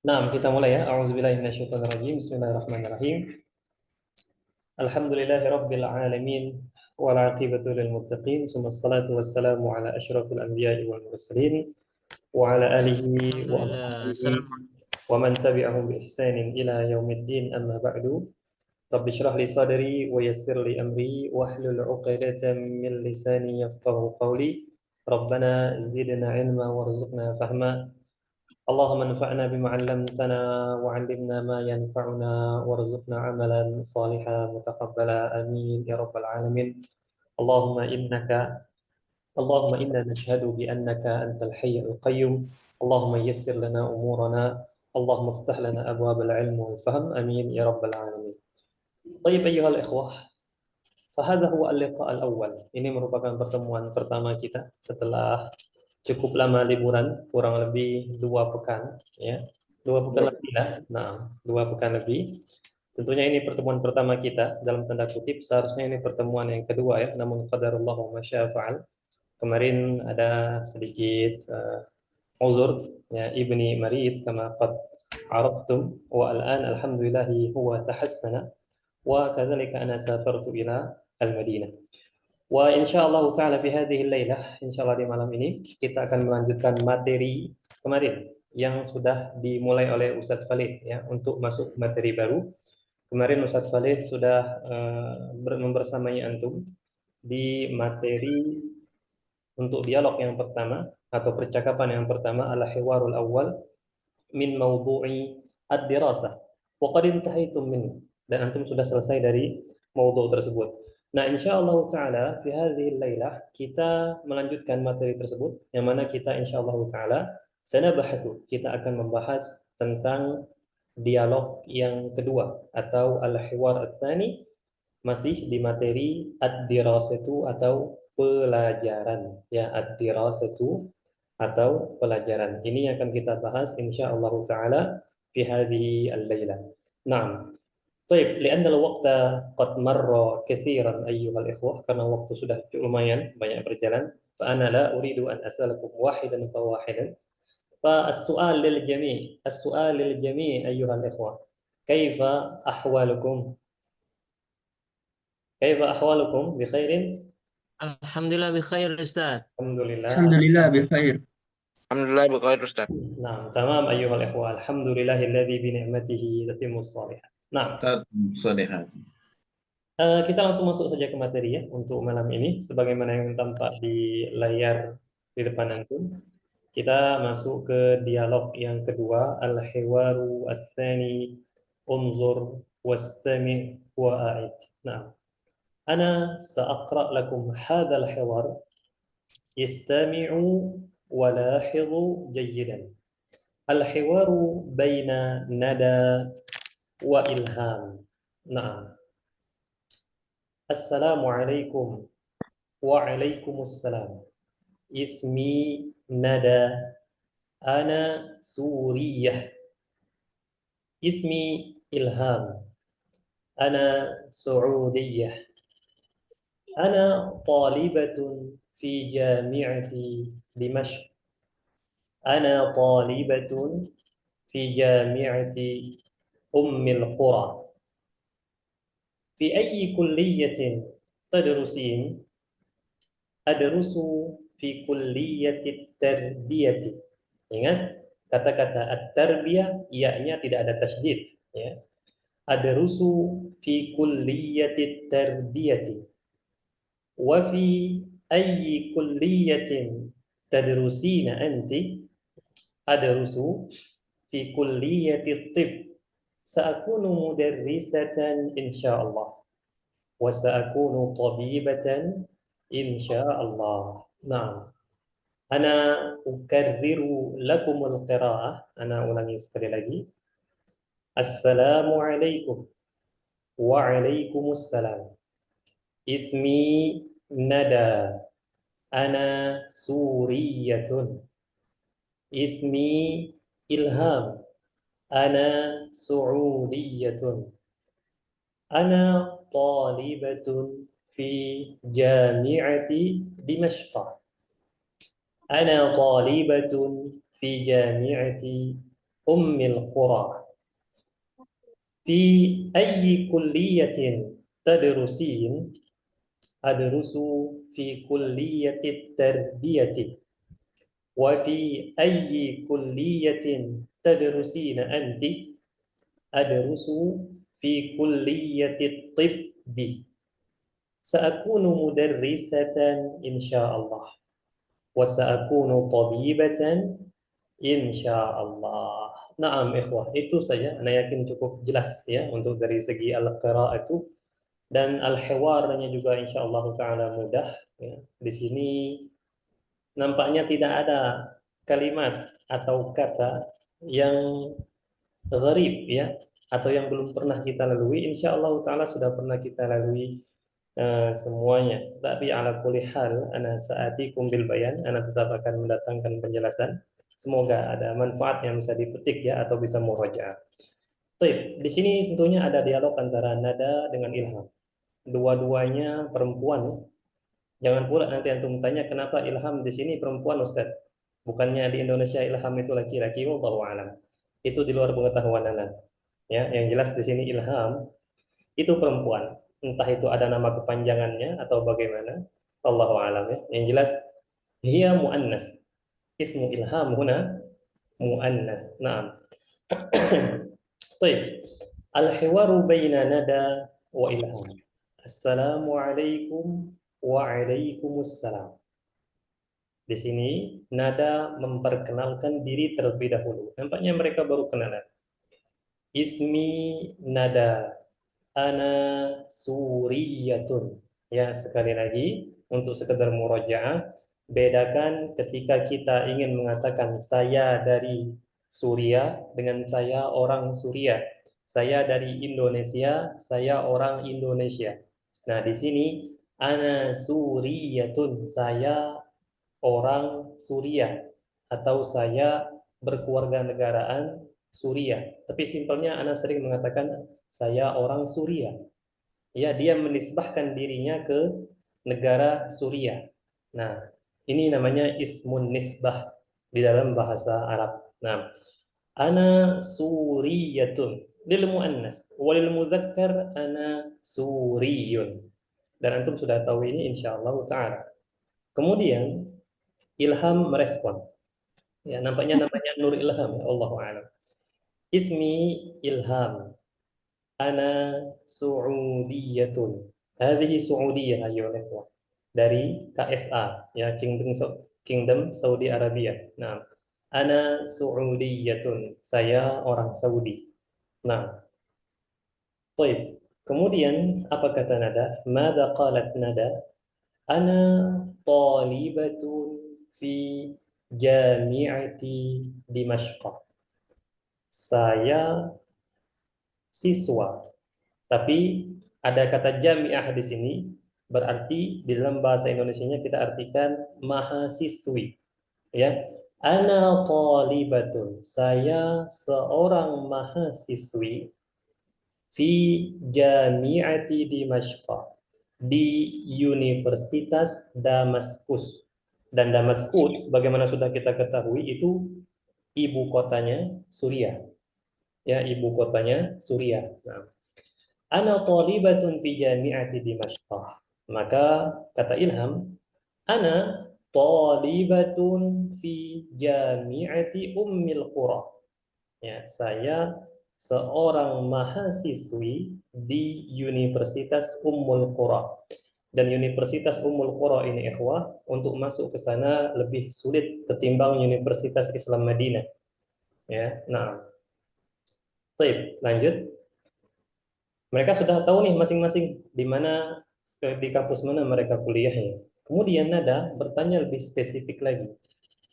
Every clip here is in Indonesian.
Nah, kita mulai ya. A'udzubillahi minasyaitonirrajim. Bismillahirrahmanirrahim. Alhamdulillahirabbil alamin wal 'aqibatu lil muttaqin. Summassalatu wassalamu ala asyrafil anbiya'i wal mursalin wa ala alihi wa Alhamdulillah. ashabihi wa man tabi'ahum bi ihsanin ila yaumiddin. Amma ba'du. Rabbi shrah li sadri wa yassir li amri wahlul 'uqdatam min lisani yafqahu qawli. Rabbana zidna 'ilma warzuqna fahma. اللهم انفعنا بما علمتنا وعلمنا ما ينفعنا وارزقنا عملا صالحا متقبلا آمين يا رب العالمين. اللهم إنك اللهم إنا نشهد بأنك أنت الحي القيوم. اللهم يسر لنا أمورنا. اللهم افتح لنا أبواب العلم والفهم آمين يا رب العالمين. طيب أيها الإخوة، فهذا هو اللقاء الأول. Ini merupakan pertemuan pertama kita setelah cukup lama liburan, kurang lebih 2 pekan, ya, 2 pekan lebih lah. Nah, 2 pekan lebih. Tentunya ini pertemuan pertama kita dalam tanda kutip. Seharusnya ini pertemuan yang kedua ya. Namun qadarullah wa masya fa'al. Kemarin ada sedikit uzur ya, ibni marid kama qad araftum wa al'an alhamdulillahi huwa tahassana wa kadzalika ana safartu ila al-Madinah. Wa insyaallah taala fi hadhihi lailah, insyaallah di malam ini kita akan melanjutkan materi kemarin yang sudah dimulai oleh Ustadz Khalid ya, untuk masuk materi baru. Kemarin Ustadz Khalid sudah membersamai antum di materi untuk dialog yang pertama atau percakapan yang pertama, al-hiwarul awal min mawdu'i ad-dirasah wa qad intahaitum minhu, dan antum sudah selesai dari maudhu tersebut. Nah, insyaallah taala fi hadhihi lailah kita melanjutkan materi tersebut, yang mana kita insyaallah taala sanabahathu, kita akan membahas tentang dialog yang kedua atau al-hiwar ats-tsani, masih di materi ad-dirasatu atau pelajaran ya, ad-dirasatu atau pelajaran. Ini akan kita bahas insyaallah taala fi hadhihi al-lailah. Naam. Baik, لأن الوقت قد مر كثيرا أيها الإخوة, karena waktu sudah lumayan banyak berjalan. فأنا لا أريد أن أسألكم واحدا فواحدا. فالسؤال للجميع السؤال للجميع أيها الإخوة, كيف أحوالكم؟ كيف أحوالكم؟ بخير؟ Alhamdulillah bi khair Ustaz. الحمد لله. Alhamdulillah bikhair. Alhamdulillah bikhair Ustaz. نعم تمام أيها الإخوة, الحمد لله الذي بنعمته تتم الصالحات. نعم. Solehat. Kita langsung masuk saja ke materi ya untuk malam ini. Sebagaimana yang tampak di layar di depan antum, kita masuk ke dialog yang kedua, al-hiwaru ats-tsani, unzur wastami' wa a'id. Nah, ana sa'aqra lakum hadzal hiwar, istami'u wa lahizu jayyidan. Al-hiwaru baina nada wa ilham. Nah, Assalamualaikum. Waalaikumsalam. Ismi Nada. Ana Suriyah. Ismi Ilham. Ana Saudiyah. Ana talibatun fi jami'ati Dimashq. Ana talibatun fi jami'ati Ummil Qura. في أي كلية تدرسين؟ أدرس في كلية التربية. Ingat, kata-kata at-tarbiyah ya-nya tidak ada tasydid ya. Adrusu fi kulliyati tarbiyati. Wa fi ayyi kulliyatin tadrusina anti? Adrusu fi kulliyati tib. سأكون مدرسة إن شاء الله وسأكون طبيبة إن شاء الله. نعم. أنا أكرر لكم القراءة. أنا ulangi sekali lagi. السلام عليكم. وعليكم السلام. اسمي ندى. أنا سورية. اسمي إلهام. أنا سعودية. أنا طالبة في جامعة دمشق. أنا طالبة في جامعة Ummil Qura. Fi ayyi kulliyatin tadrusin? Adrusu fi kulliyati tarbiyati. Wa fi ayyi kulliyatin tadrusina anti? Adrusu fi kulliyati tibbi. Sa'akunu mudarrisatan insyaallah. Wa sa'akunu tabibatan insyaallah. Naam ikhwah, itu saja. Ana yakin cukup jelas ya untuk dari segi al-qira'atu, dan al-hiwarnya juga insyaallah taala mudah ya. Di sini nampaknya tidak ada kalimat atau kata yang gharib ya, atau yang belum pernah kita lalui. Insyaallah taala sudah pernah kita lalui semuanya. Tapi ala kulli hal ana sa'atikum bil bayan, ana tetap akan mendatangkan penjelasan. Semoga ada manfaat yang bisa dipetik ya, atau bisa murajaah. Baik, di sini tentunya ada dialog antara nada dengan ilham. Dua-duanya perempuan. Jangan pula nanti antum tanya kenapa ilham di sini perempuan, Ustaz. Bukannya di Indonesia ilham itu laki-laki, wallahu a'lam. Itu di luar pengetahuan Anda. Ya, yang jelas di sini ilham itu perempuan. Entah itu ada nama kepanjangannya atau bagaimana, wallahu a'lam ya. Yang jelas hiya muannas. Ismu ilham huna muannas. Naam. Baik. Al-hiwaru baina nada wa ilham. Assalamualaikum waalaikumsalam. Di sini nada memperkenalkan diri terlebih dahulu. Nampaknya mereka baru kenalan. Ismi nada, ana suriyatun. Ya, sekali lagi untuk sekedar murojaah, bedakan ketika kita ingin mengatakan saya dari Suria dengan saya orang Suria. Saya dari Indonesia, saya orang Indonesia. Nah, di sini ana suriyatun, saya orang Suria, atau saya berkeluarga negaraan Suria. Tapi simpelnya ana sering mengatakan saya orang Suria. Ya, dia menisbahkan dirinya ke negara Suria. Nah, ini namanya ismun nisbah di dalam bahasa Arab. Nah, ana suriyatun lil muannas, walil mudzakkar ana suriyun. Dan antum sudah tahu ini insyaallah taala. Kemudian ilham merespon. Ya, nampaknya namanya Nur Ilham ya, Allahu a'lam. Ismi Ilham. Ana Su'udiyatun. Hadhihi Su'udiyah ayyuhal ikhwah. Dari KSA ya, Kingdom Saudi Arabia. Nah, ana Su'udiyatun. Saya orang Saudi. Nah, baik. Kemudian apa kata nada? Mada qalat nada? Ana talibatun fi jami'ati Dimashq. Saya siswa. Tapi ada kata jami'ah di sini, berarti di dalam bahasa Indonesianya kita artikan mahasiswi. Ya. Ana talibatun. Saya seorang mahasiswi fi jami'ati Dimashq, di Universitas Damaskus. Dan Damaskus, sebagaimana sudah kita ketahui, itu ibu kotanya Suriah. Ya, ibu kotanya Suriah. Nah, ana thalibatun fi jami'ati Dimashq. Maka kata Ilham, ana thalibatun fi jami'ati Ummil Qura. Ya, saya seorang mahasiswi di Universitas Ummul Qura. Dan Universitas Ummul Qura ini ikhwah, untuk masuk ke sana lebih sulit ketimbang Universitas Islam Madinah. Ya, nah. Baik, lanjut. Mereka sudah tahu nih masing-masing di mana, di kampus mana mereka kuliahnya. Kemudian nada bertanya lebih spesifik lagi,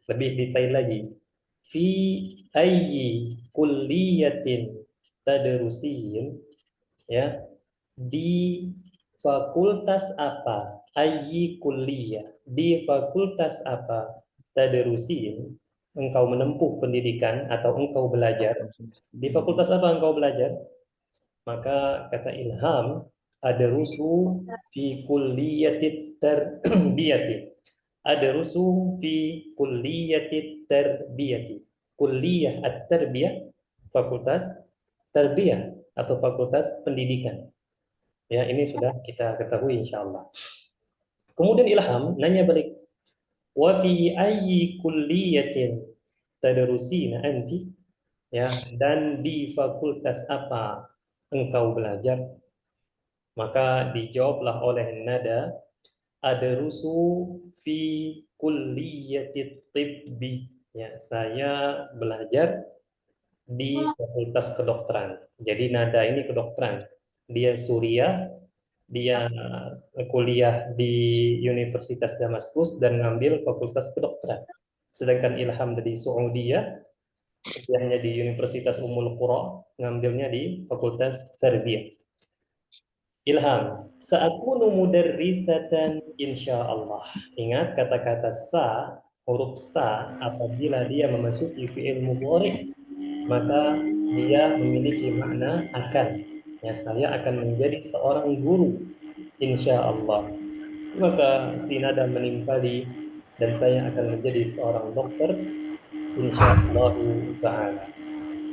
lebih detail lagi. Fi ayyi kulliyatin tadrusin, ya, di fakultas apa? Ayyi kulliyah, di fakultas apa? Tadrusin, engkau menempuh pendidikan atau engkau belajar. Di fakultas apa engkau belajar? Maka kata Ilham, adrusu fi kulliyatit tarbiyati. Adrusu fi kulliyatit tarbiyati. Kulliyah at-tarbiyah fakultas tarbiyah atau fakultas pendidikan. Ya, ini sudah kita ketahui insyaallah. Kemudian Ilham nanya balik, wa fi ayyi kulliyatin tadrusina anti? Ya, dan di fakultas apa engkau belajar? Maka dijawablah oleh Nada, adrusu fi kulliyati tibbi. Ya, saya belajar di fakultas kedokteran. Jadi Nada ini kedokteran. Dia Suriah, dia kuliah di Universitas Damaskus dan ngambil fakultas kedokteran. Sedangkan Ilham dari Saudiyah, kuliahnya di Universitas Ummul Qura, ngambilnya di fakultas Tarbiyah. Ilham, sa'akunu mudarrisatan insyaallah. Ingat kata-kata sa, huruf sa apabila dia memasuki fi'il mudhari, maka dia memiliki makna akan. Ya, saya akan menjadi seorang guru insyaallah. Maka si Nada menimpali dan saya akan menjadi seorang dokter insyaallah taala.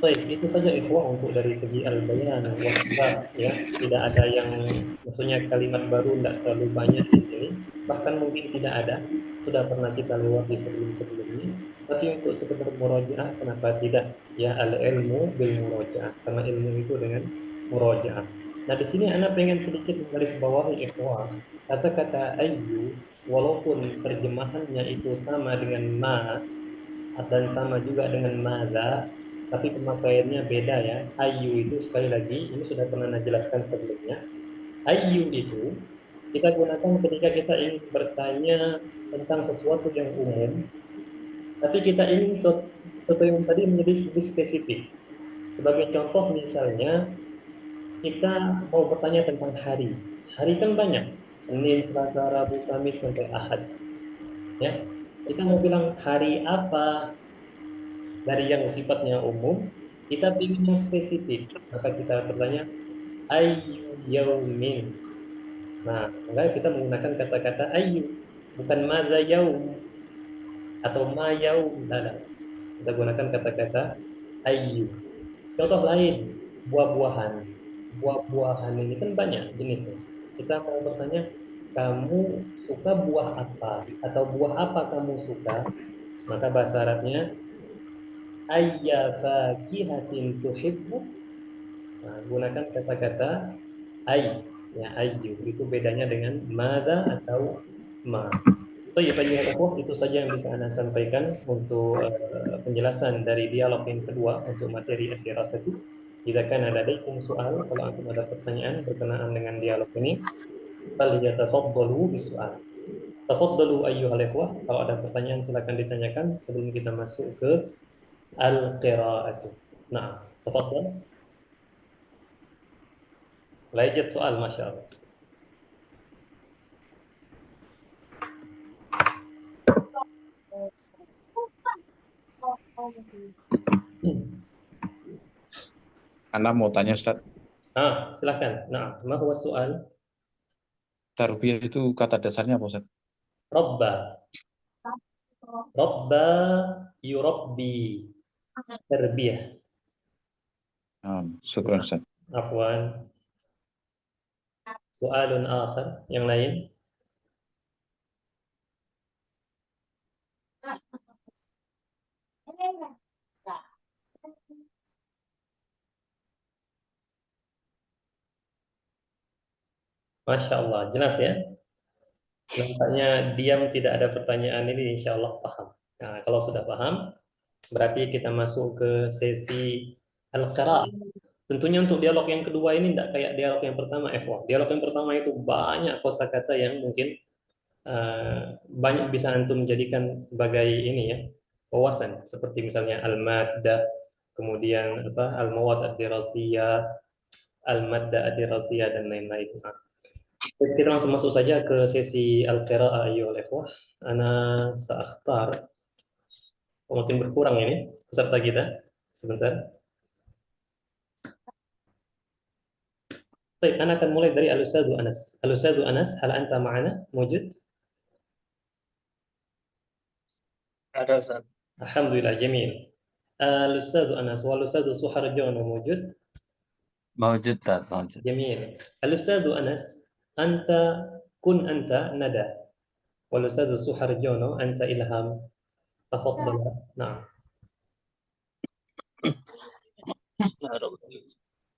Baik, itu saja ikhwah untuk dari segi al-bayan wal-ibas, ya. Tidak ada yang maksudnya kalimat baru tidak terlalu banyak di sini. Bahkan mungkin tidak ada, sudah pernah kita lewati sebelum-sebelumnya. Tapi untuk sekedar murojaah kenapa tidak? Ya, al-ilmu bil murojaah, karena ilmu itu dengan murojaah. Nah, di sini Ana pengen sedikit menggaris bawahi ikhwah, kata-kata ayyu walaupun terjemahannya itu sama dengan ma dan sama juga dengan maza, tapi pemakaiannya beda ya. Ayu itu sekali lagi, ini sudah pernah Anda jelaskan sebelumnya. Ayu itu kita gunakan ketika kita ingin bertanya tentang sesuatu yang umum, tapi kita ingin sesuatu yang tadi menjadi lebih spesifik. Sebagai contoh misalnya, kita mau bertanya tentang hari. Hari kan banyak, Senin, Selasa, Rabu, Kamis, sampai Ahad. Ya, kita mau bilang hari apa, dari yang sifatnya umum, kita ingin yang spesifik. Maka kita bertanya, ayyu yaumin. Nah, maka kita menggunakan kata-kata ayyu, bukan maza yaum atau ma yaum. Tidak. Kita gunakan kata-kata ayyu. Contoh lain, buah-buahan. Buah-buahan ini kan banyak jenisnya. Kita mau bertanya, kamu suka buah apa? Atau buah apa kamu suka? Maka bahasa Arabnya, ayya fakihatin tuhibbu. Nah, gunakan kata-kata ay, ya ayyu. Itu bedanya dengan mada atau ma. Itu saja yang bisa Anda sampaikan untuk penjelasan dari dialog yang kedua untuk materi ad-dirasati. Jika kan ada soal, kalau antum ada pertanyaan berkenaan dengan dialog ini, falyatafaddalu bisu'al. Tafaddalu ayyuhal ikhwah. Kalau ada pertanyaan silakan ditanyakan sebelum kita masuk ke al-qira'atu. Nah, tafadhal. لا يوجد سؤال ما شاء الله. Anda mau tanya Ustaz, silakan. Nah, ma huwa soal? tarbiyah itu kata dasarnya apa Ustaz? Rabba. Rabba yurabbi. Tarbiyah. Syukran Ustaz. Afwan. Soalun akhar, yang lain? Masya Allah, jelas ya? Nampaknya diam tidak ada pertanyaan ini, insya Allah paham. Nah, kalau sudah paham, berarti kita masuk ke sesi al-qira'ah. Tentunya untuk dialog yang kedua ini tidak kayak dialog yang pertama, F1. Dialog yang pertama itu banyak kosakata yang mungkin banyak bisa antum jadikan sebagai ini ya, wawasan, seperti misalnya al-maddah, kemudian apa al-mawad ad-dirasiyah, al-maddah ad-dirasiyah dan lain-lain. Nah, kita langsung masuk saja ke sesi al-qira'ah ayyuhal ikhwah. Ana sa'akhtar, makin berkurang ini peserta kita. Sebentar. Baik, Ana akan mulai dari Al-Ustadz Anas. Al-Ustadz Anas, hal anta ma'ana? Mujud? Ada Ustaz. Alhamdulillah, jamil. الأستاذ أنس والأستاذ سحرجون موجود؟ موجود أستاذ موجود. جميل. الأستاذ أنس أنت كن أنت ندى، والأستاذ سحرجون أنت إلهام. تفضل. نعم.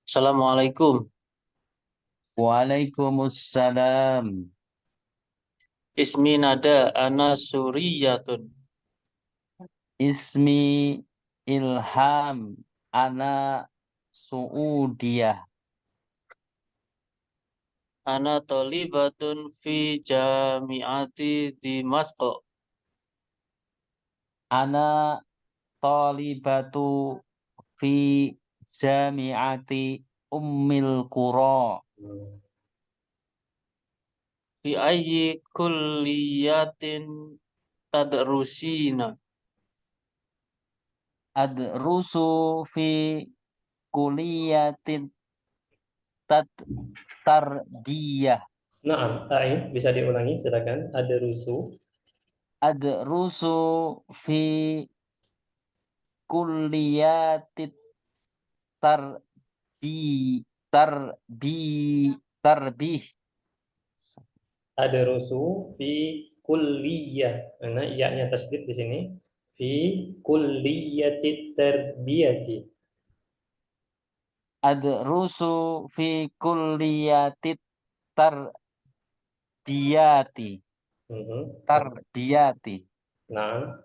Assalamualaikum. Waalaikumsalam. Ismi Nada, ana Suriyatun. Ismi Ilham, ana Suudiyah. Ana tolibatun fi jami'ati Dimashq. Ana talibatu fi jami'ati Ummil Qura. Fi ayyi kulliyatin tadrusina. Adrusu fi kuliyatin tarbiyah. Naam, Ain, bisa diulangi silakan. Ada rusu. Adrusu fi kuliyatit tarbih. Ada rusu fi kulliyah. Karena iya-nya tasdid di sini. Fi kulliyatit tarbiyati. Adrusu fi kulliyatit tarbiyati. Tarbiyati. Nah,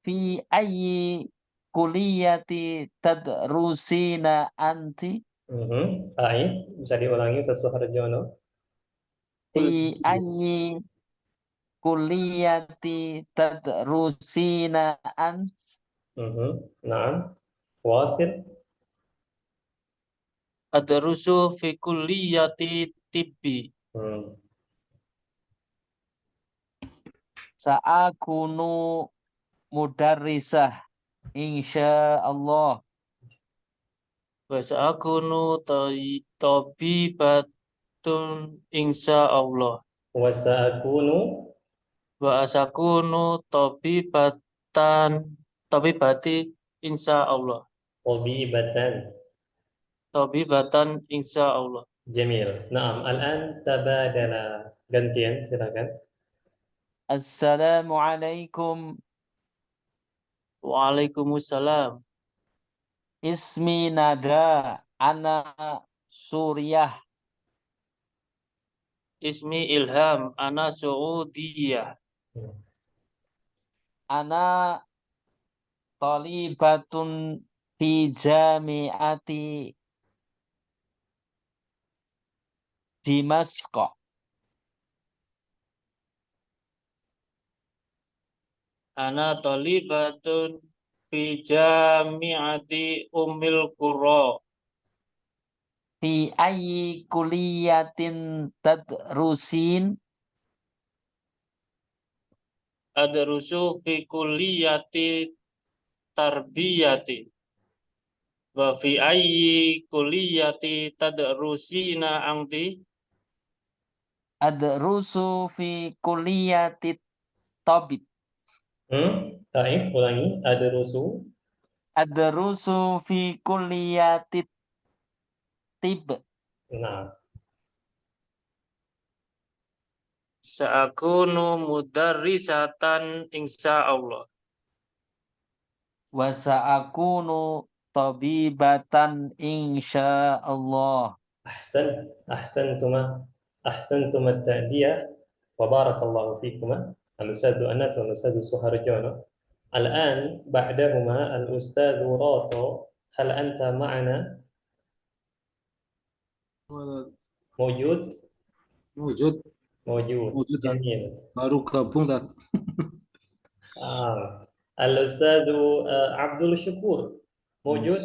Fi ayyi kuliyati tadrusina anti? Ain, bisa diulangi Ustaz Suharjono. Fi ayyi kuliyati tadrusina anti? Naam. Wasil. Adrusu fi kulliyati tibbi. Sa'akunu mudarrisah insyaallah. Wa sa'akunu tabibatun insyaallah. Wasakunu Wa asakunu tabibati insyaallah. tabibatan. Tabibatan insyaallah. Jamil. Naam, al-an tabadala. Gantian, silakan. Assalamualaikum. Waalaikumsalam. Ismi Nada, ana Suriah. Ismi Ilham, ana Suudiyah. Ana talibatun fi jami'ati Dimashq. Ana talibatun fi jami'ati Ummil Qura. Fi ayyi kuliyatin tadrusin? Adrusu fi kulliyati tarbiyati. Wa fi ayyi kulliyati tadrusina anti? Adrusu fi kuliyati tabib. Ain, ulangi. Ada rusu. Adrusu fi kuliyati tib. Nah, Sa'akunu mudarrisatan insyaallah. Wa sa'akunu tabibatan insyaallah. أحسنتما أحسنتما التأدية وبارك الله فيكما الأستاذ أنس والأستاذ سهرجون. الآن بعدهما الأستاذ راطو. هل أنت معنا؟ موجود؟ Wujud, موجود. Wujud, Tad. جميل. baru gabung Tad. الأستاذ عبد الشكور موجود؟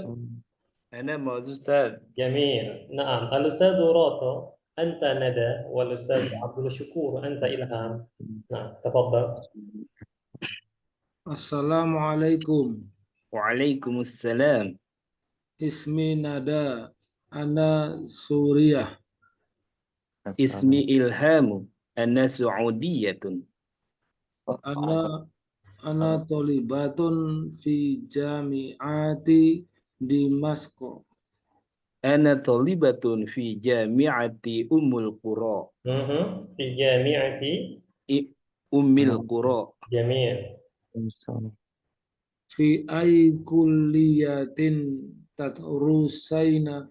Ana موجود Ustaz. جميل. نعم. الأستاذ راطو أنت ندى، والأستاذ عبد الشكور أنت إلهام. نعم، تفضل. Assalamualaikum. Waalaikumsalam. Ismi Nada, ana Suriyah. Ismi Ilhamu, ana Suudiyatun. Ana tolibatun fi jami'ati Dimask. Ana talibatun fi jami'ati Ummul Qura. Fi jami'ati Ummil Qura. Jamil. Fi ay kulliyatin tadrusina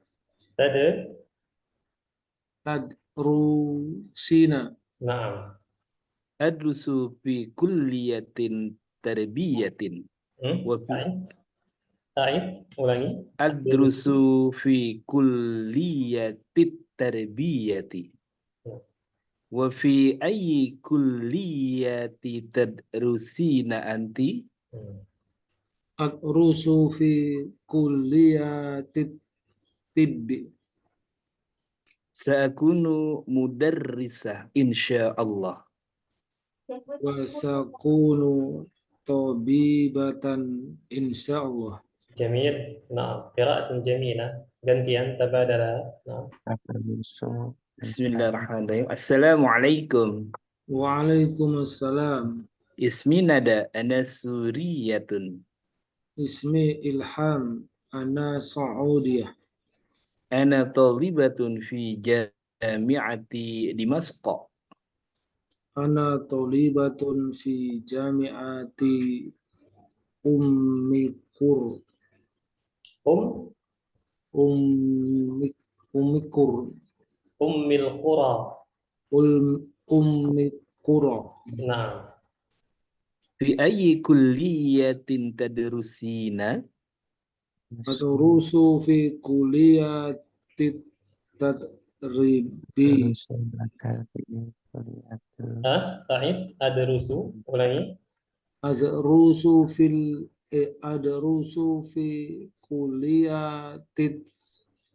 tadrusina. Naam. Adrusu fi kulliyatin tarbiyatin. Wa fi Ta'id, ulangi. adrusu fi kulliyatit tarbiyati. Wa fi ayyi kulliyati tadrusina anti? Adrusu fi kulliyatit tibbi. Sa'akunu mudarrisah insyaallah. Wa sakunu tabibatan insyaallah. Jamil. Naam. Qira'atun jamilah. Gantian tabadala. Naam. Bismillahirrahmanirrahim. Assalamualaikum. Waalaikumsalam. Ismi Nada, ana Suriyatun. Ismi Ilham, ana Saudiyah. Ana talibatun fi jami'ati Dimask. Ana tolibatun fi jami'ati Ummikur. Ummikur. Ummil Qura. Ummikura. Naam. Fi ayyi kulliyatin tadrusina? Adrusu fi kuliyatit tadribi. Ta'id. Adrusu. Ulangi. Adrusu fi kuliyatit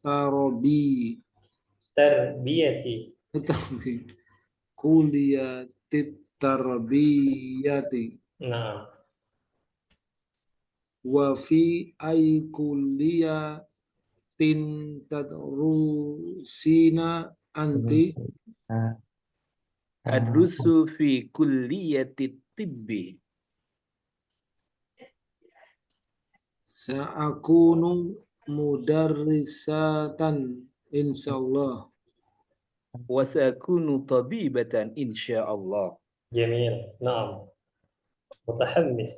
tarabi. Tarbiyati. Kuliyatit tarbiyati. Naam. Wa fi ay kuliyatin tadrusina anti. Adrusu fi kulliyati tibbi. Sa'akunu mudarrisatan insyaallah. Wa sa'akunu tabibatan insyaallah. جميل. نعم. متحمس.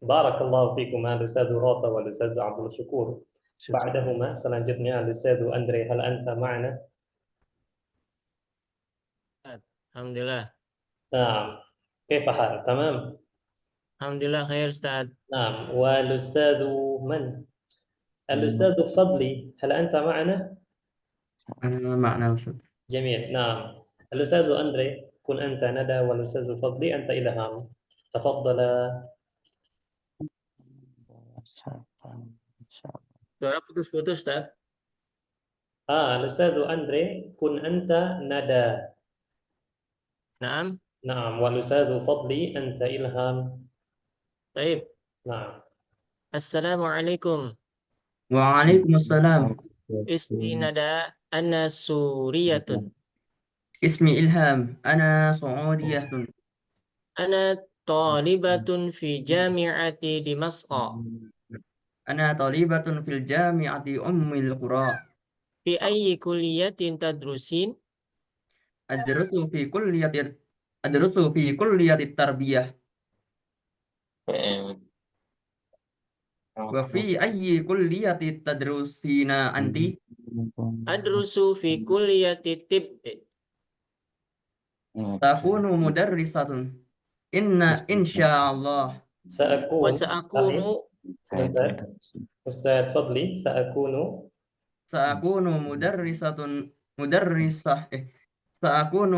بارك الله فيكم الأستاذ راطة والأستاذ عبد الشكور. بعدهما selanjutnya الأستاذ أندري. هل أنت معنا؟ Alhamdulillah. نعم. كيف حالك؟ تمام؟ Alhamdulillah khair Ustaz. نعم. والأستاذ من؟ الأستاذ فضلي. هل أنت معنا؟ معنا أستاذ. جميل. نعم. الأستاذ أندري. كن أنت ندى والأستاذ فضلي أنت إلهام. تفضل. Suara putus-putus Ustaz. الأستاذ أندري كن أنت ندى. Naam. نعم. والأستاذ فضلي أنت إلهام. Baik. نعم. Assalamualaikum. Waalaikumsalam. Ismi Nada, ana Suriyatun. Ismi Ilham, ana Saudiyatun. Ana talibatun fi jami'ati Dimask. Ana talibatun fil jami'ati Ummil Qura. Fi ayyi kulliyatin tadrusin? Adrusu fi kulliyati tarbiyah. Wa fi ayyi kulliyati tadrusina anti? Adrusu fi kulliyati tibbi. Sakunu mudarrisatun. Insyaallah. Wa sa'akunu أستاذ فضلي Sa'akunu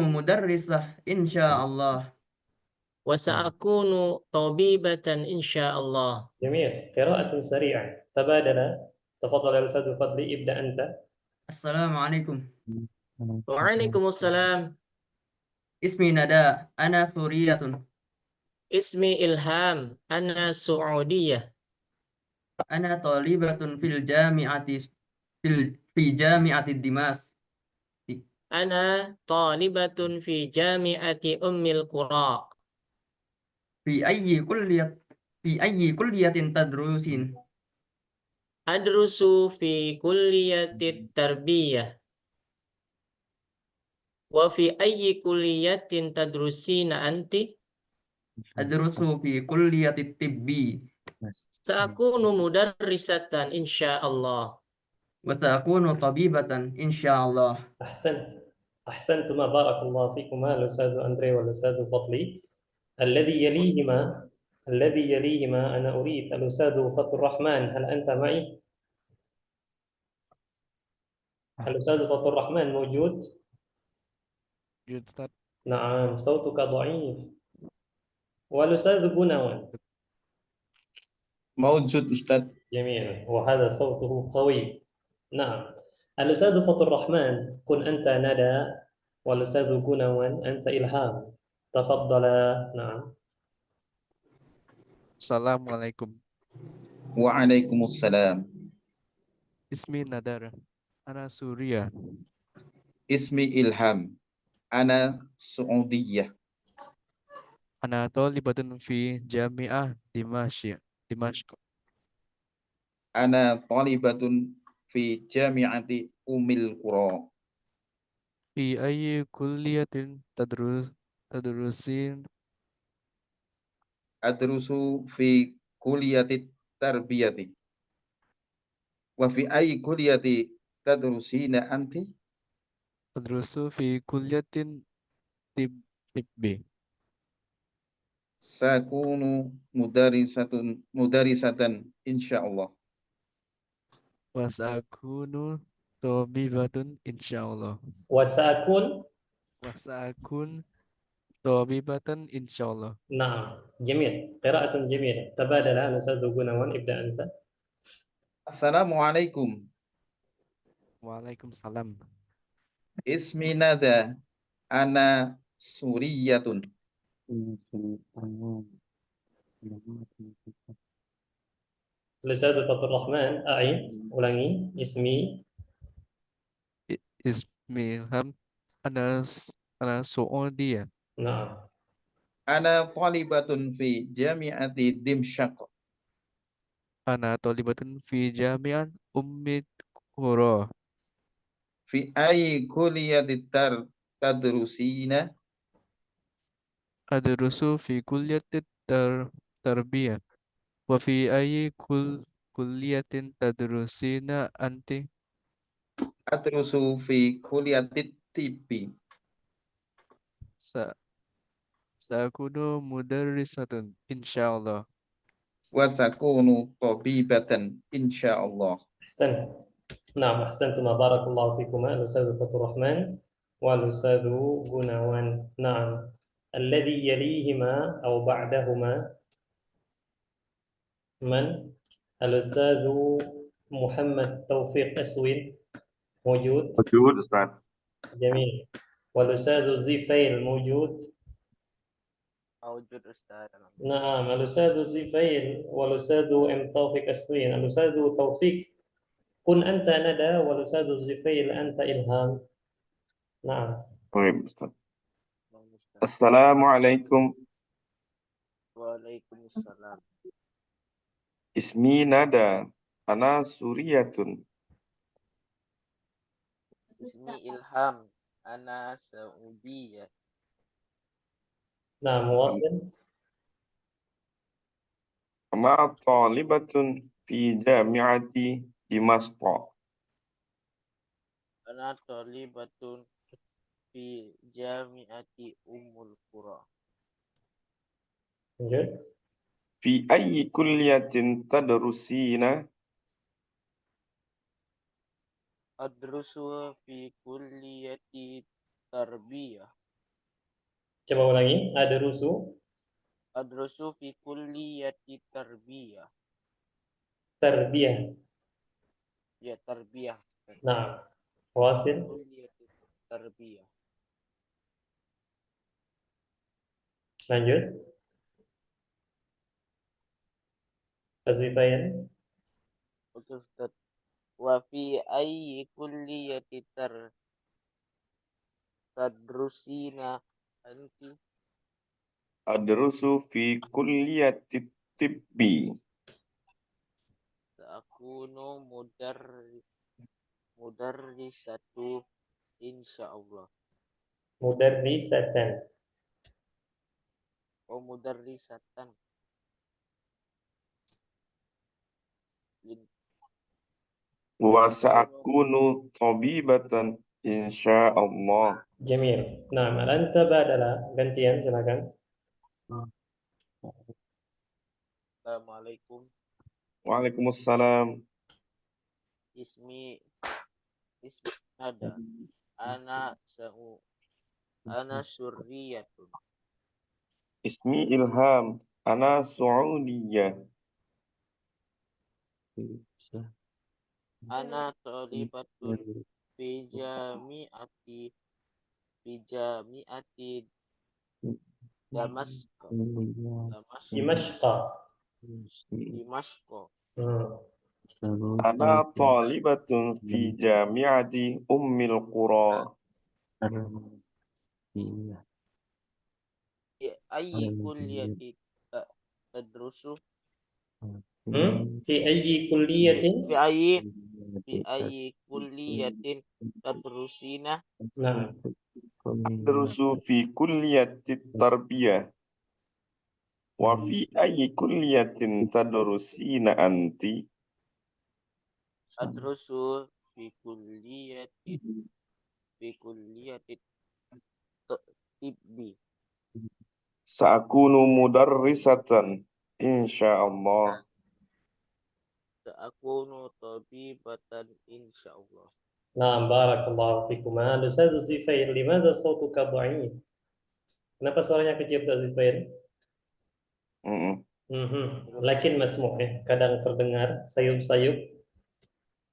mudarrisah insyaallah. wa sa'akunu tabibatan insyaallah. جميل. قراءة سريعة. تبادل. تفضل يا أستاذ فضلي. ابدأ أنت. Assalamualaikum. Waalaikumsalam. Ismi Nada, ana Suriyatun. Ismi Ilham, ana Saudiyah. Ana talibatun fi jami'ati Dimas. Ana talibatun fi jami'ati Ummil Qura. في أي كلية تدرسين Adrusu fi kulliyatit tarbiyah. Wa fi ayyi kulliyatin tadrusina anti? أدرس في كلية الطب Sa'akunu mudarrisatan insyaallah. وسأكون طبيبة إن شاء الله. أحسنتما بارك الله فيكما الأستاذ أندري والأستاذ فضلي. الذي يليهما أنا أريد الأستاذ فضل الرحمن، هل أنت معي؟ الأستاذ فضل الرحمن موجود؟ نعم صوتك ضعيف. والأستاذ بنوان Maujud Ustadz. جميل، وهذا صوته قوي. نعم الأستاذ فضل الرحمن كن أنت ندى، والأستاذ بنوان أنت إلهام. تفضل. نعم. Assalamualaikum. Waalaikumsalam. Ismi Nadar. Ana Surya. Ismi Ilham. Ana Saudiyah. Ana talibatun fi Jami'ah Dimashq. Ana talibatun fi Jami'ati Ummil Qura. Fi ayyi kulliyatin tadrusin Adrusu fi kulliyati tarbiyati. Wa fi ayyi kulliyati tadrusina anti? adrusu fi kulliyatin tibbi. Sakunu mudarisatan insyaallah. Wa sa'akunu tabibatun insyaallah. وسأكون. Wa sa'akun tabibatan insyaallah. نعم جميل، قراءة جميلة. تبادل الأستاذ بنوان، ابدأ أنت. Assalamualaikum. Waalaikumsalam. Ismi Nada. Ana Suriyatun. الأستاذ فضل الرحمن أعيد، ulangi. Ismi Ilham. Ana Saudiyah. نعم. Ana talibatun fi Jami'ati Dimsyaq. Ana talibatun fi Jami'an Ummid Qura. Fi ayyi kulliyati tadrusina? Adrusu fi kulliyatit tarbiyah. Wa fi ayyi kulliyatin tadrusina anti? Adrusu fi kulliyati tibbi. Sa'akunu mudarrisatun insyaallah. Wa sakunu tabibatan insyaallah. أحسنت. نعم أحسنتما بارك الله فيكما الأستاذ فضل الرحمن والأستاذ بنوان. نعم الذي يليهما أو بعدهما من؟ الأستاذ محمد توفيق أسوين موجود؟ موجود أستاذ. جميل. والأستاذ زيفيل موجود؟ موجود أستاذ. نعم الأستاذ زيفيل والأستاذ توفيق أسوين. الأستاذ توفيق كن أنت ندى، والأستاذ زيفيل أنت إلهام. نعم. طيب أستاذ. السلام عليكم. Waalaikumsalam. Ismi Nada. Ana Suriyatun. Ismi Ilham. Ana Saudiyah. نعم واصل. Ana talibatun fi Jami'ati Dimashq. Ana talibatun fi Jami'ati Ummul Qura. lanjut. Fi ayyi kulliyatin tadrusina? Adrusu fi kulliyati tarbiyah. Coba ulangi. Ada rusu. Adrusu fi kulliyati tarbiyah. Tarbiyah. Ya, tarbiyah. Nah, wasil. Kulliyati tarbiyah. Lanjut. Azifayan. Oke Ustaz. Wa fi ayyi kulliyati tadrusina anti? Adrusu fi kulliyatit tibbi. Sa'akunu mudarrisatu insyaallah. Mudarrisatan. Oh, mudarrisatan. Wa sa'akunu tabibatan insyaallah. Jamil. Nah, anta badala. Gantian, silakan. Assalamualaikum. Waalaikumsalam. Ismi Nada. Ana surriyatun. Ismi Ilham. Ana Su'udiyah. Ana talibatun fi jami'ati Damasko. Dimashqa. Ana talibatun fi jami'ati Ummil Qura. Ayyi kulliyati tadrusu? Fi ayyi kulliyatin? Fi ayyi kulliyatin tadrusina? Nah, Adrusu fi kulliyatit tarbiyah. Wa fi ayyi kulliyatin tadrusina anti? Adrusu fi kulliyati tibbi. Sa'akunu mudarrisatan insyaallah. Sa'akunu tabibatan insyaallah. nah, barakallahu fikum. Ustaz Zufair, limadha sautuka dha'if? Kenapa suaranya kecil, Ustaz Zufair? Lakin masmu' ya. Kadang terdengar sayup-sayup.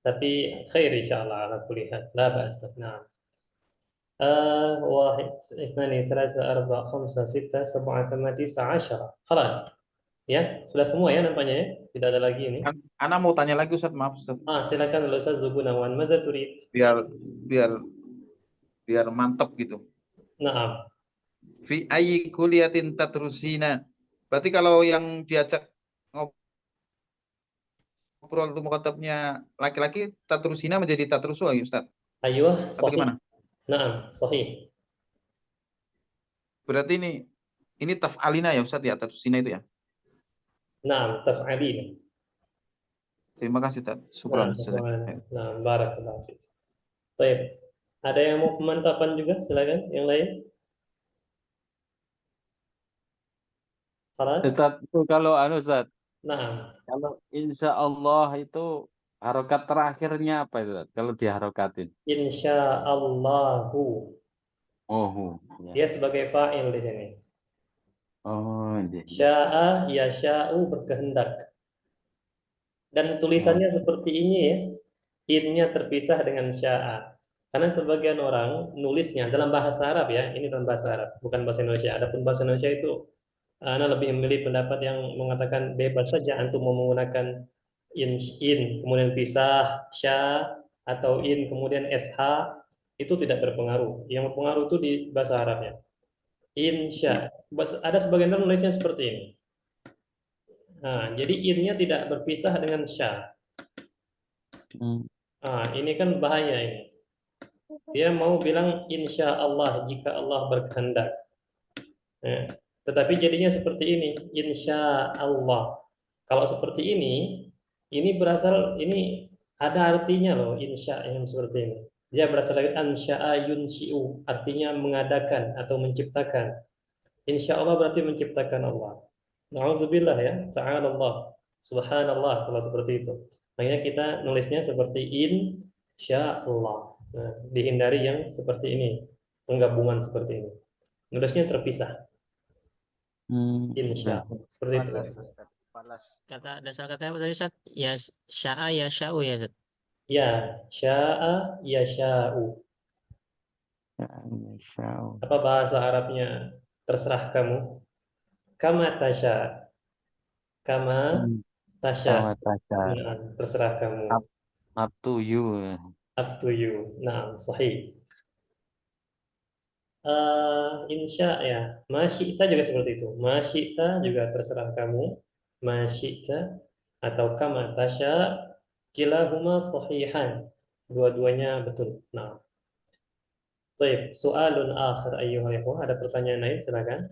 Tapi khair insyaallah ala kulli hal. La ba'sa. Nah. واحد اثنان ثلاثة أربعة خمسة ستة سبعة ثمانية تسعة عشرة. خلاص. Ya, sudah semua ya nampaknya ya. Tidak ada lagi ini. Ana mau tanya lagi Ustaz, maaf Ustaz. Silakan Ustaz Zugunawan. Maza turid? Biar mantap gitu. Naam. Fi ayyi kuliyatin tadrusina. Berarti kalau yang diajak ngobrol itu mukatabnya laki-laki, tadrusina menjadi tadrusu ya Ustaz. Ayuh, Atau sahih. gimana? Naam, sahih. Berarti ini taf'alina ya Ustaz ya, tadrusina itu ya. Naam, taf'alina. Terima kasih Ustaz. Syukran. Nah, barakallahu fiik. Baik. Ada yang mau pemantapan juga? Silakan yang lain. Ustaz, itu kalau Ustaz. Nah, kalau insyaallah itu harokat terakhirnya apa itu? Kalau diharokatin? Insyaallahu. Ya. Dia sebagai fa'il di sini. Iya. Sya'a yasha'u berkehendak. Dan tulisannya seperti ini ya. In-nya terpisah dengan sya'a. Karena sebagian orang nulisnya dalam bahasa Arab ya, ini dalam bahasa Arab, bukan bahasa Indonesia. Adapun bahasa Indonesia itu Ana lebih memilih pendapat yang mengatakan bebas saja antum mau menggunakan in kemudian pisah sya atau in kemudian sh itu tidak berpengaruh. Yang berpengaruh itu di bahasa Arabnya. Insya. Ada sebagian orang nulisnya seperti ini. Nah, jadi in-nya tidak berpisah dengan sya. Nah, ini kan bahaya ini. Dia mau bilang insya Allah jika Allah berkehendak. Nah, tetapi jadinya seperti ini, insya Allah. Kalau seperti ini berasal, ini ada artinya loh, insya yang seperti ini. Dia berasal dari ansya'a yunshi'u, artinya mengadakan atau menciptakan. Insya Allah berarti menciptakan Allah. Na'udzubillah ya, ta'ala Allah, subhanallah kalau seperti itu. Makanya kita nulisnya seperti insya Allah. Nah, dihindari yang seperti ini, penggabungan seperti ini. Nulisnya terpisah. Insya seperti itu. Kata dasar katanya apa tadi Ustaz? Ya sya'a ya sya'u ya Ustaz. Ya, sya'a ya sya'u. Apa bahasa Arabnya? Terserah kamu. Kama tasya. Kama tasya. Nah, terserah kamu. Up to you. Up to you. Nah, sahih. insya ya. Masyita juga seperti itu. Masyita juga terserah kamu. Masyita atau kama tasya, kilahuma sahihan. Dua-duanya betul. Nah, baik. Soalun akhir ayyuhal ikhwah. Ada pertanyaan lain? Silakan.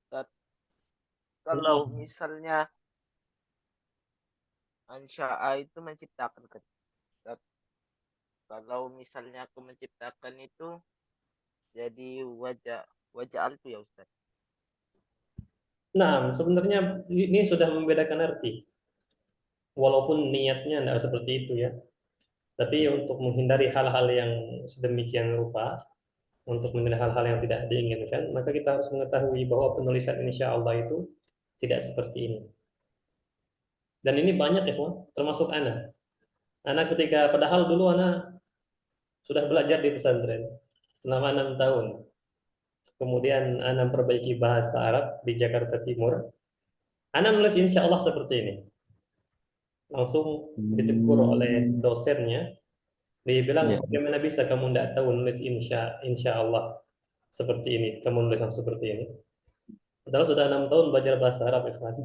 Ustaz, kalau misalnya ansya'a itu menciptakan kan? Ustaz, kalau misalnya aku menciptakan itu jadi wajah altu ya Ustaz. Nah, sebenarnya ini sudah membedakan arti. Walaupun niatnya tidak seperti itu ya. Tapi untuk menghindari hal-hal yang sedemikian rupa, untuk menghindari hal-hal yang tidak diinginkan, maka kita harus mengetahui bahwa penulisan insya Allah itu tidak seperti ini. Dan ini banyak ya, termasuk anak. Anak ketika, padahal dulu anak sudah belajar di pesantren selama 6 tahun. Kemudian anak perbaiki bahasa Arab di Jakarta Timur. Anak nulis insya Allah seperti ini. Langsung ditegur oleh dosennya. Dia bilang, bagaimana bisa kamu tidak tahu nulis insya Allah seperti ini, kamu nulis seperti ini. Padahal sudah 6 tahun belajar bahasa Arab, Ikhwan.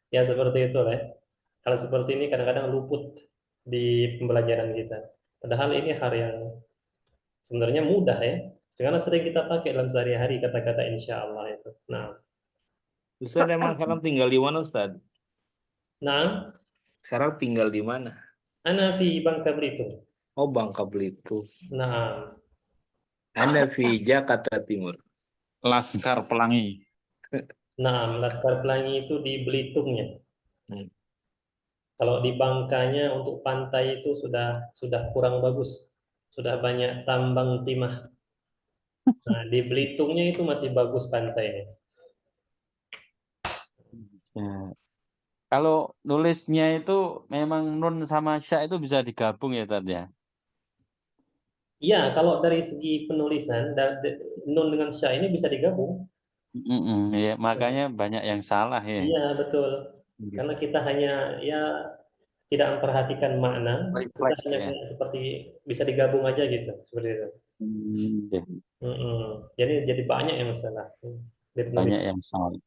Ya seperti itu lah. Kalau seperti ini kadang-kadang luput di pembelajaran kita. Padahal ini hal yang sebenarnya mudah ya. Karena sering kita pakai dalam sehari-hari kata-kata insya Allah itu. Nah, Ustaz emang sekarang tinggal di mana Ustaz? nah, Sekarang tinggal di mana? ana fi Bangka Belitung. Oh, Bangka Belitung. Nah, Ana fi Jakarta Timur. Laskar Pelangi. nah, Laskar Pelangi itu di Belitungnya. Kalau di Bangkanya untuk pantai itu sudah kurang bagus. Sudah banyak tambang timah. Nah, di Belitungnya itu masih bagus pantainya. Ya. Kalau nulisnya itu memang nun sama sya itu bisa digabung ya Tad ya? Iya, kalau dari segi penulisan, nun dengan sya ini bisa digabung. Ya, makanya banyak yang salah ya. Iya, betul. Karena kita hanya ya tidak memperhatikan makna, kita hanya Ya. seperti bisa digabung aja gitu, seperti itu. Ya. Jadi banyak yang salah. Banyak yang salah.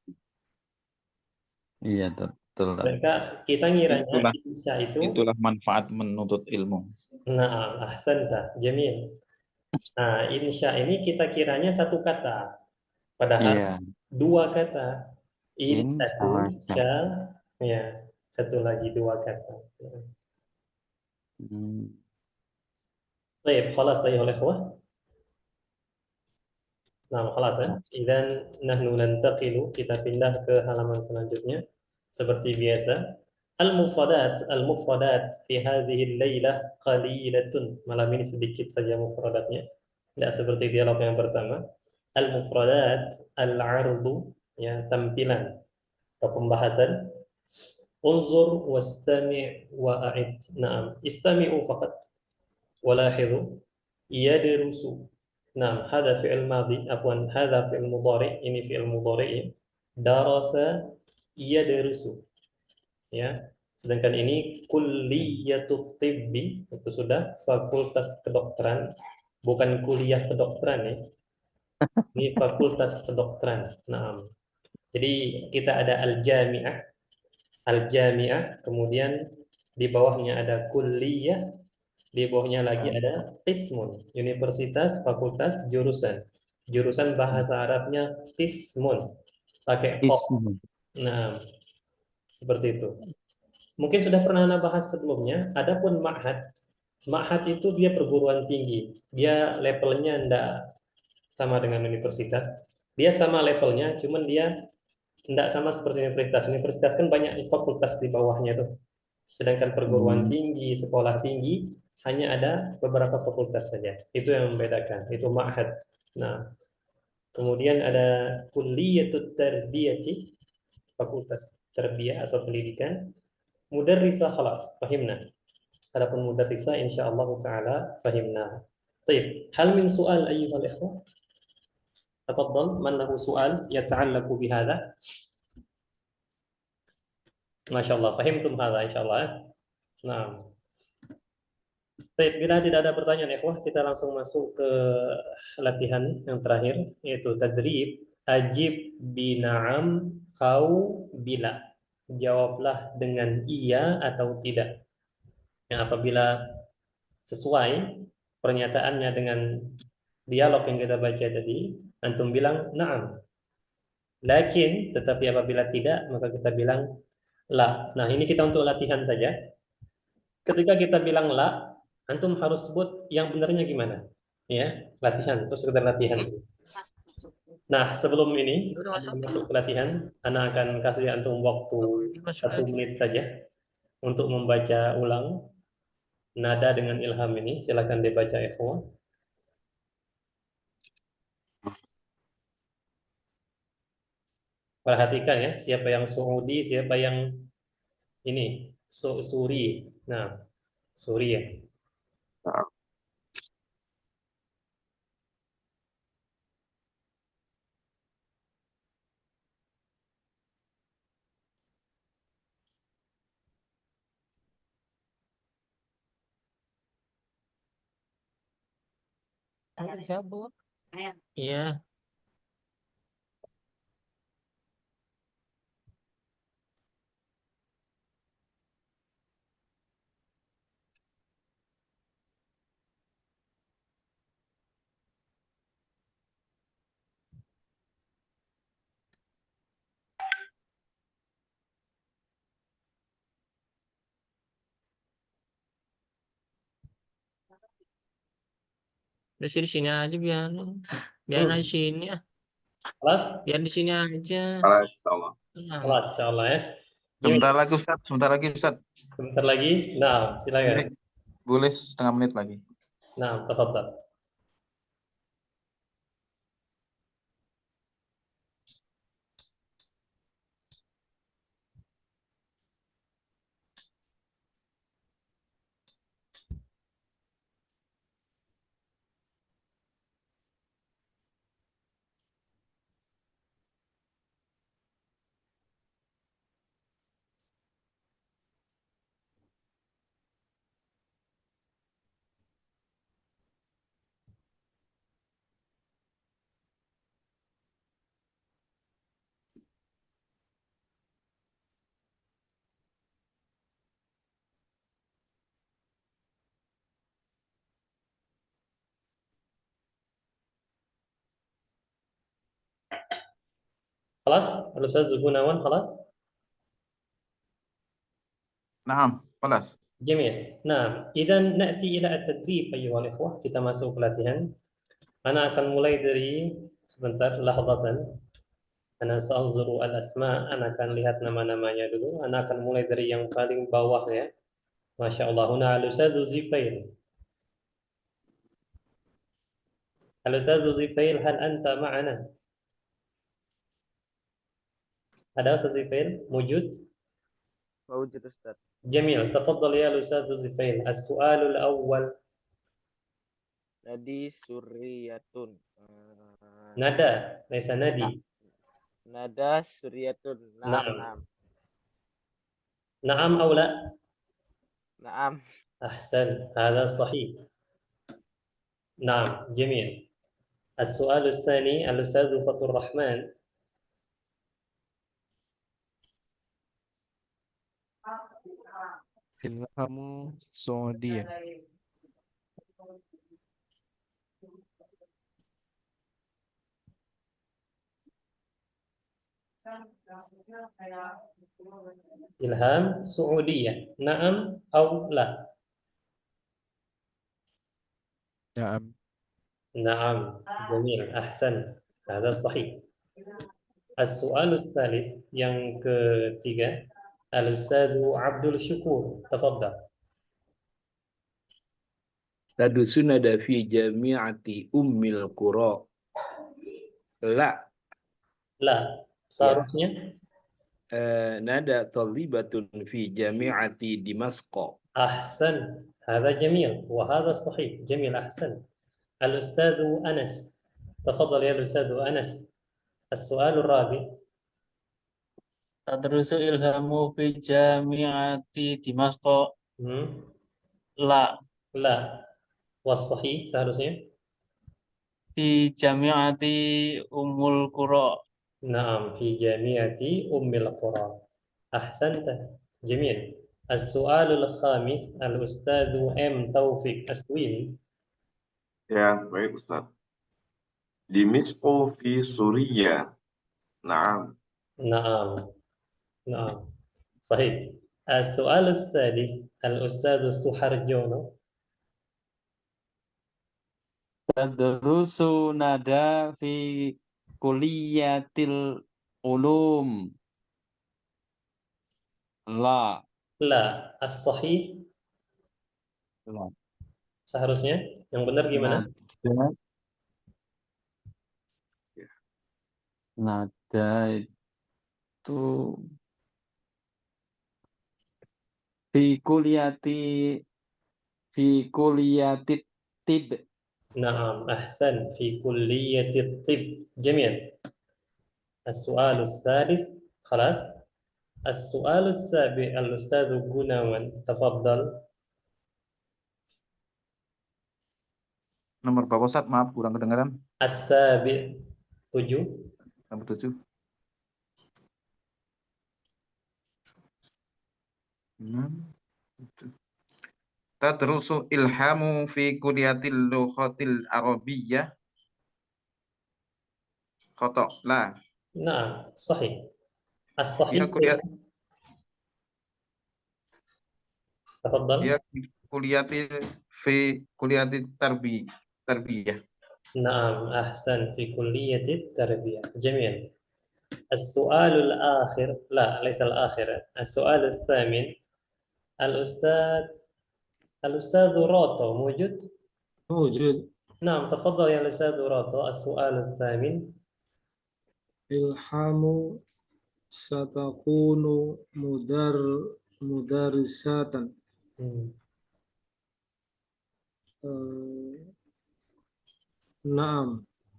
Iya, betul. Mereka kita ngiranya insya itu. Itulah manfaat menuntut ilmu. Nah, ahsanta, jamil. Nah, insya ini kita kiranya satu kata. Padahal dua kata. Insya, ya, satu lagi dua kata. Baik, khalas ayuhal ikhwah. Nah, khalas ya. Idzan nahnu nantaqilu, kita pindah ke halaman selanjutnya. Seperti biasa, al-mufradat fi hadhihi al-lailah qalilatun. Malam ini sedikit saja mufradatnya. Tidak seperti dialog yang pertama. Al-mufradat al-'ardu, ya, tampilan atau pembahasan. Unzur wastami' wa a'id. Naam, istami'u faqat. Walahidu yadrusu. Nah, hada fi'il madhi, afwan, hada fi'il mudhari, ini fi'il mudhari. Darasa yadrusu. Ya. Sedangkan ini kulliyatut tibbi, itu sudah fakultas kedokteran, bukan kuliah kedokteran ya. Ini fakultas kedokteran. Nah, jadi kita ada al-jami'ah, kemudian di bawahnya ada kulliyah, di bawahnya lagi ada qismun, universitas, fakultas, jurusan. Jurusan bahasa Arabnya qismun, pakai qaf. Nah, seperti itu. Mungkin sudah pernah Anda bahas sebelumnya. Adapun ma'had, ma'had itu dia perguruan tinggi. Dia levelnya enggak sama dengan universitas. Dia sama levelnya, cuman dia enggak sama seperti universitas. Universitas kan banyak fakultas di bawahnya tuh. Sedangkan perguruan tinggi, sekolah tinggi, hanya ada beberapa fakultas saja. Itu yang membedakan. Itu ma'had. Nah, kemudian ada kulliyatut tarbiyati, fakultas tarbiyah atau pendidikan. Mudarrisah khalas, fahimna. Adapun mudarrisah insyaallah taala fahimna. Baik, hal min soal ayyuhal ikhwah? Tafadhal, man lahu soal yata'allaqu bihadha? Masyaallah, fahimtum hadha insyaallah. Nah. Baik, bila tidak ada pertanyaan, ikhwah, kita langsung masuk ke latihan yang terakhir, yaitu tadrib ajib bina'am au bila. Jawablah dengan iya atau tidak. Yang apabila sesuai pernyataannya dengan dialog yang kita baca tadi, antum bilang na'am. Lakin, tetapi apabila tidak, maka kita bilang la. Nah, ini kita untuk latihan saja. Ketika kita bilang la, antum harus sebut yang benarnya gimana. Ya, latihan, terus sekedar latihan. Nah, sebelum ini masuk ke latihan, Ana akan kasih antum waktu 1 menit saja untuk membaca ulang nada dengan ilham ini. Silakan dibaca ikhwan. Perhatikan ya, siapa yang Saudi, siapa yang ini Suri. Nah, Suri ya. Cabut. Iya. Udah di sini aja biar di sini ya. Kelas? Biar di sini aja. Kelas, insyaallah. Kelas, insyaallah ya. Sebentar lagi Ustaz, sebentar lagi Ustaz. Sebentar lagi. Nah, silakan. Boleh setengah menit lagi. Nah, tafadhal. خلاص الأستاذ Gunawan خلاص Naam, خلاص. جميل نعم إذا نأتي إلى التدريب أيها الإخوة. Kita masuk ke latihan. Ana akan mulai dari sebentar lahzatan. Ana sa'anzuru al-asma. Ana akan lihat nama-namanya dulu. Ana akan mulai dari yang paling bawah ya. Masya Allah. Huna al-Ustadz Zifail. Al-Ustadz Zifail, hal anta ma'ana? Ada Ustadz Zifail? Mujud? موجود أستاذ. جميل. تفضل يا الأستاذ زفيل. السؤال الأول. Nadi suriyatun. Nada, ليس nadi. Nada suriyatun. نعم. Naam. نعم أو لا؟ Naam. أحسن، هذا صحيح. نعم، جميل. السؤال الثاني الأستاذ فضل الرحمن. Ilhamu Saudiyah. إلهام سعودية. نعم أو لا؟ Naam. نعم، جميل. أحسن، هذا صحيح. السؤال الثالث yang ketiga الأستاذ عبد الشكور. تفضل. تدرسون في جامعة أم القرى. لا. لا. Seharusnya نادى طالبة في جامعة دمشق. أحسن، هذا جميل وهذا صحيح. جميل، أحسن. الأستاذ أنس. تفضل يا الأستاذ أنس. السؤال الرابع. Tadrusu ilhamu fi jami'ati Dimasqa. La. La. Was-sahih seharusnya. Fi jami'ati Ummul Qura. Naam, fi jami'ati Ummil Qura. Ahsanta. Jamil. As-su'alul khamis al-Ustadzu M. Taufik Aswini. Ya, baik Ustaz. Dimishqu fi Suriya. Naam. Naam. Naam. Sahih. As-su'alus sadis al-Ustadzu Suharjono. Tadrusu nada fi kuliyatil ulum. La. La. As-sahih La. seharusnya. Yang benar gimana? Nada itu fi kuliyati tib. Naam, ahsan fi kulliyati tib. Jamil. As-su'alus sadis خلاص. السؤال السابع الأستاذ Gunawan. تفضل. Nomor berapa Ustaz? Maaf kurang kedengaran. As-sabi' 7. Nomor 7. Tadrusu ilhamu fi kuliyatil lughatil arabiyyah. Khata. La. نعم صحيح. الصحيح Ya kuliah. تفضل. Ya kuliyatil tarbiyah. نعم أحسن في كلية التربية. جميل. السؤال الآخر لا ليس الآخر، السؤال الثامن الأستاذ روتو موجود؟ موجود. نعم تفضل يا الأستاذ روتو. السؤال الثامن إلهام ستكون مدرسة. نعم.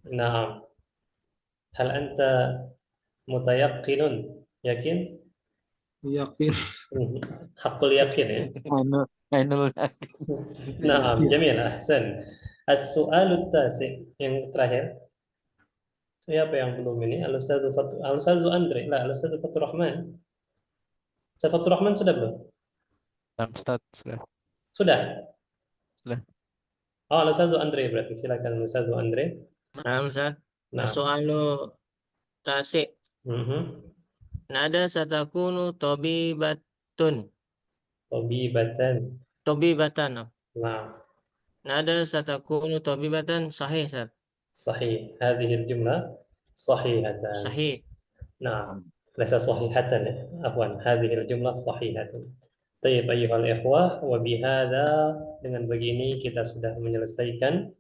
نعم. هل أنت متيقن؟ يقين؟ يقين. حق اليقين ya. نعم جميل أحسن. السؤال التاسع yang terakhir. Siapa yang belum ini? Al-Ustadz Andre. La, Al-Ustadz Fatur Rahman. Ustadz Fatur Rahman sudah belum? Ustaz, sudah. Sudah? Sudah. Oh, Al-Ustadz Andre berarti. Silakan Al-Ustadz Andre. Nah, Ustaz. Nah. As-su'alu tasi'. Nada satakunu tabibatun. Tabibatan. Nah. Nada satakunu tabibatan sahih, Ustaz. صحيح. هذه الجملة صحيحة. صحيح. نعم. ليس صحيحة عفوا. هذه الجملة صحيحة. طيب أيها الإخوة وبهذا dengan begini kita sudah menyelesaikan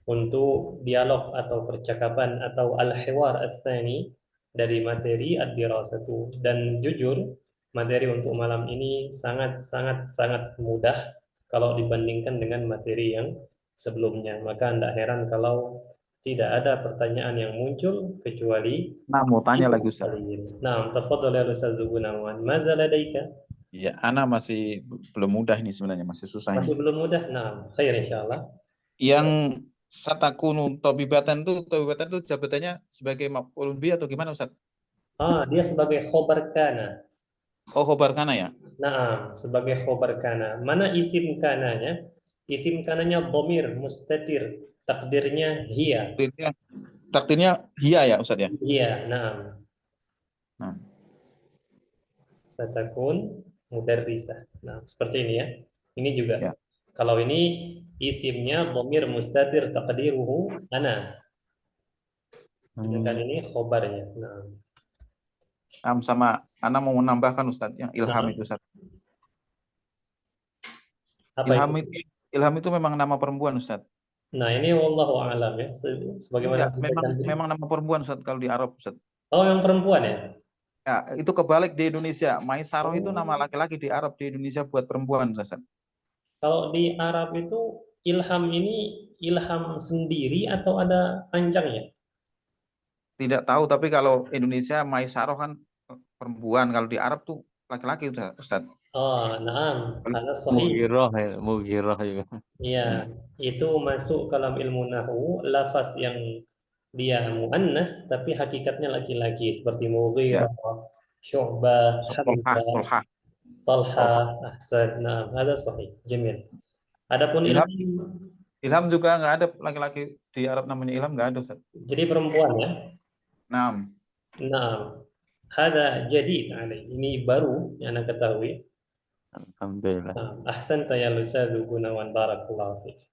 untuk dialog atau percakapan atau al-hiwar as-tsani dari materi ad-dirasatu. Dan jujur materi untuk malam ini sangat mudah kalau dibandingkan dengan materi yang sebelumnya. Maka tidak heran kalau tidak ada pertanyaan yang muncul kecuali mau tanya lagi Ustaz. Nah, tafadhal ya Ustaz Gunawan. Maza ladaika? Ya, ana masih belum mudah ini sebenarnya, masih susah Masih ini. belum mudah. Nah, khair insyaallah. Yang satakunu tabibatan itu jabatannya sebagai maf'ul bi atau gimana Ustaz? Dia sebagai khobar kana. Oh, khobar kana ya? Nah, sebagai khobar kana. Mana isim kananya? Isim kananya dhamir mustatir. Takdirnya hiya. Takdirnya hiya ya Ustaz ya? Iya, nah. Satakun mudarrisah. Nah, seperti ini ya. Ini juga. Ya. Kalau ini isimnya dhamir mustatir taqdiruhu ana. Sedangkan ini khobarnya. Nah. Sama ana mau menambahkan Ustaz yang ilham itu Ustaz. Ilham itu memang nama perempuan Ustaz. Nah, ini wallahu a'lam ya. Sebagaimana memang nama perempuan Ustaz kalau di Arab Ustaz. Oh, yang perempuan ya? Ya, itu kebalik di Indonesia. Maisaroh itu nama laki-laki di Arab, di Indonesia buat perempuan Ustaz. Kalau di Arab itu ilham ini ilham sendiri atau ada panjangnya? Tidak tahu, tapi kalau Indonesia Maisaroh kan perempuan, kalau di Arab tuh laki-laki Ustaz. Oh, naam, hada sahih. Mughirah juga. Iya, itu masuk dalam ilmu nahwu, lafaz yang dia muannas tapi hakikatnya laki-laki seperti Ya. Mughirah, Syu'bah, Hamzah, Tolha. Talha, Ahsan. Nah, hada sahih. Jamil. Adapun Ilham, ilham, Ilham juga nggak ada laki-laki di Arab namanya Ilham, nggak ada Ustaz. jadi perempuan ya. Naam. Nah, hada jadid alai. Ini baru yang Anda ketahui. Alhamdulillah. Nah, ahsanta ya Ustaz Gunawan, barakallahu fiik.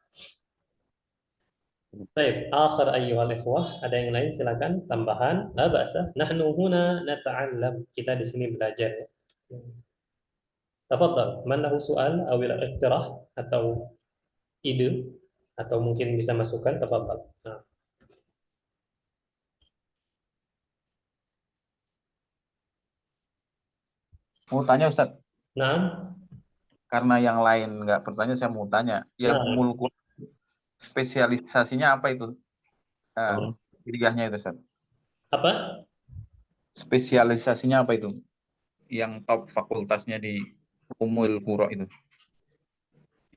Baik, akhir ayyuhal ikhwah, ada yang lain silakan tambahan. La ba'sa, nahnu huna nata'allam. Kita di sini belajar ya. Tafadhal, man lahu su'al aw iqtirah atau ide atau mungkin bisa masukan, tafadhal. Nah. Mau tanya Ustaz, Nah, karena yang lain nggak bertanya, saya mau tanya. Yang nah, Ummul Qura spesialisasinya apa itu? Oh. Kuliahnya itu Ustaz. apa? Spesialisasinya apa itu? Yang top fakultasnya di Ummul Qura itu.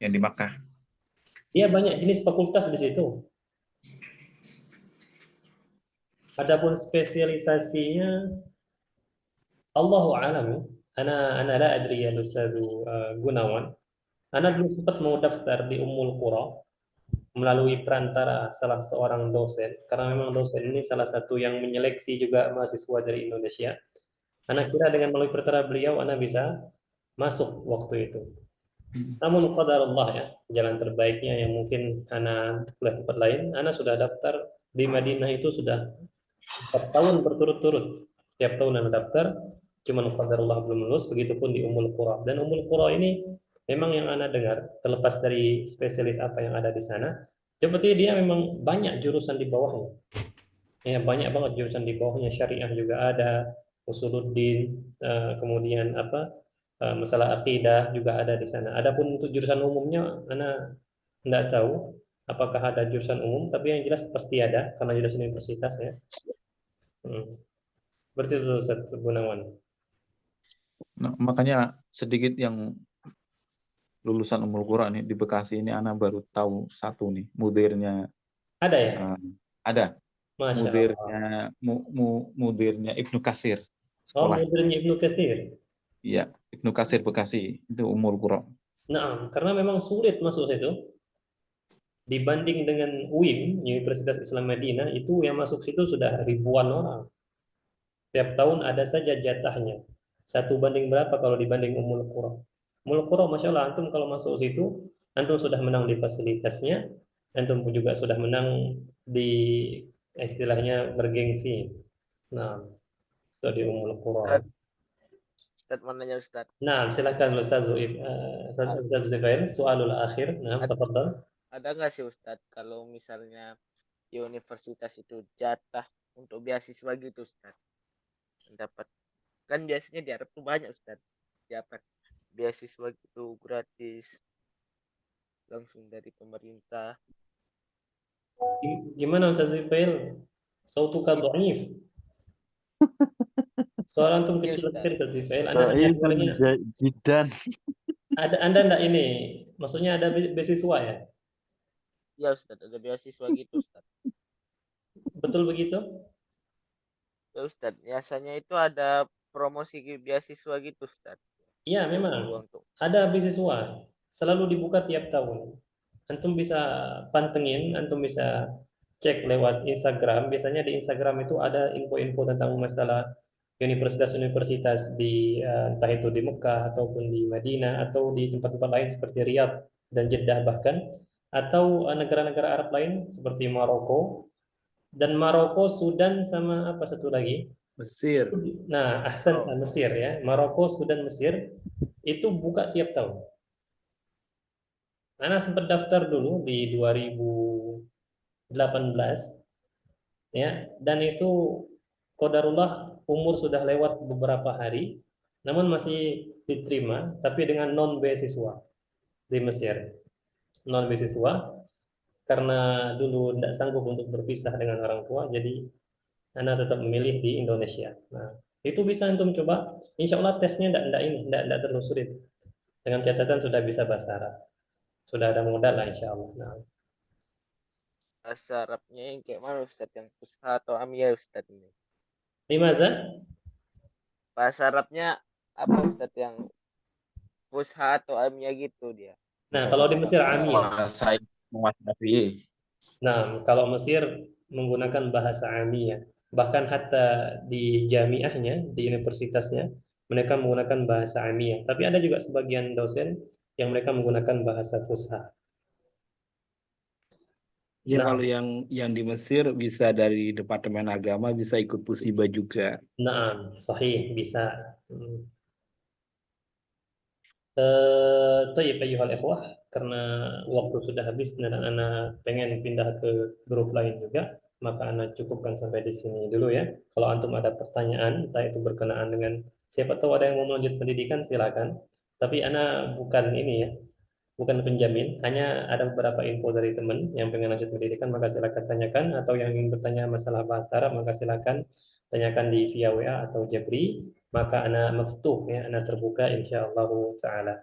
Yang di Makkah. Dia banyak jenis fakultas di situ. Adapun spesialisasinya Allahu a'lam. Ana la adri ya Ustaz Gunawan. Ana dulu sempat mau daftar di Ummul Qura melalui perantara salah seorang dosen, karena memang dosen ini salah satu yang menyeleksi juga mahasiswa dari Indonesia. Ana kira dengan melalui perantara beliau Ana bisa masuk waktu itu. Namun qadarullah ya, jalan terbaiknya yang mungkin Ana kuliah tempat lain, Ana sudah daftar di Madinah itu sudah 4 tahun berturut-turut. Tiap tahun Ana daftar, cuman qadarullah belum lulus, begitupun di Ummul Qura. Dan Ummul Qura ini memang yang Ana dengar, terlepas dari spesialis apa yang ada di sana, seperti dia memang banyak jurusan di bawahnya. Ya, banyak banget jurusan di bawahnya, syariah juga ada, usuluddin, kemudian masalah akidah juga ada di sana. Adapun untuk jurusan umumnya, Ana tidak tahu apakah ada jurusan umum, tapi yang jelas pasti ada karena jurusan universitas ya. Seperti itu Ustaz Gunawan. Nah, makanya sedikit yang lulusan Ummul Qura nih di Bekasi ini Ana baru tahu satu nih, mudirnya Ada ya? Ada. Masya Allah. Mudirnya Ibnu Katsir. Oh, Sekolah. mudirnya Ibnu Katsir. Iya, Ibnu Katsir Bekasi itu Ummul Qura. Nah, karena memang sulit masuk situ. Dibanding dengan UIM, Universitas Islam Madinah, itu yang masuk situ sudah ribuan orang. Tiap tahun ada saja jatahnya. 1 banding berapa kalau dibanding Ummul Qura? Ummul Qura, Masya Allah, antum kalau masuk situ, antum sudah menang di fasilitasnya, antum juga sudah menang di istilahnya bergengsi. Nah, itu di Ummul Qura. Ustaz mau nanya Ustaz. Nah, silakan Ustaz Zubair, soalul akhir. Nah, tafadhal. Ada nggak sih Ustaz kalau misalnya di universitas itu jatah untuk beasiswa gitu Ustaz? Dapat kan biasanya di Arab tuh banyak Ustaz dapat beasiswa gitu gratis langsung dari pemerintah. Gimana Ustaz Zubair? Sautuka dhaif. Suara antum kecil sekali Ustaz Zubair. Jidan. Anda enggak ini, maksudnya ada beasiswa ya? Ya Ustaz, ada beasiswa gitu Ustaz. Betul begitu? Ya Ustaz, biasanya itu ada promosi beasiswa gitu Ustaz. Iya memang ada beasiswa, selalu dibuka tiap tahun. Antum bisa pantengin, antum bisa cek lewat Instagram. Biasanya di Instagram itu ada info-info tentang masalah universitas-universitas di entah itu di Mekah ataupun di Madinah atau di tempat-tempat lain seperti Riyadh dan Jeddah bahkan, atau negara-negara Arab lain seperti Maroko dan Sudan sama apa satu lagi? Mesir. Nah, ahsan Mesir ya. Maroko, Sudan, Mesir itu buka tiap tahun. Ana sempat daftar dulu di 2018 ya, dan itu qadarullah umur sudah lewat beberapa hari, namun masih diterima tapi dengan non beasiswa di Mesir. Non beasiswa karena dulu tidak sanggup untuk berpisah dengan orang tua, jadi Ana tetap memilih di Indonesia. Nah, Itu bisa antum coba. Insya Allah tesnya enggak terlalu sulit. Dengan catatan sudah bisa bahasa Arab. Sudah ada modal lah insya Allah. Nah, Bahasa Arabnya yang kayak mana Ustaz? Yang fusha atau amiyah Ustaz ini? limaza? Bahasa Arabnya apa Ustaz, yang fusha atau amiyah gitu dia? Nah, kalau di Mesir amiyah. menguasai. Nah, kalau Mesir menggunakan bahasa amiyah. Bahkan hatta di jamiahnya, di universitasnya, mereka menggunakan bahasa amiyah. Tapi ada juga sebagian dosen yang mereka menggunakan bahasa fusha. Ya Nah. kalau yang di Mesir bisa dari Departemen Agama, bisa ikut musibah juga. Nah, sahih bisa. Tayyib ayyuhal ikhwah, karena waktu sudah habis dan anak pengen pindah ke grup lain juga, maka anak cukupkan sampai di sini dulu ya. Kalau antum ada pertanyaan, entah itu berkenaan dengan siapa tahu ada yang mau melanjut pendidikan, silakan. Tapi anak bukan ini ya, bukan penjamin, hanya ada beberapa info dari teman yang pengen lanjut pendidikan, maka silakan tanyakan, atau yang ingin bertanya masalah bahasa Arab, maka silakan tanyakan di via WA atau Jabri, maka anak maftuh ya, anak terbuka insyaallah taala.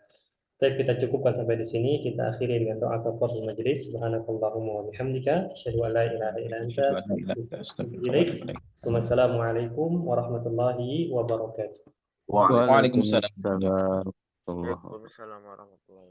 Baik, kita cukupkan sampai di sini, kita akhiri dengan doa kafaratul majelis. Subhanakallahumma wa bihamdika, asyhadu an la ilaha illa anta, astaghfiruka wa atubu ilaik. Wassalamualaikum warahmatullahi wabarakatuh. Waalaikumsalam. Waalaikumsalam warahmatullahi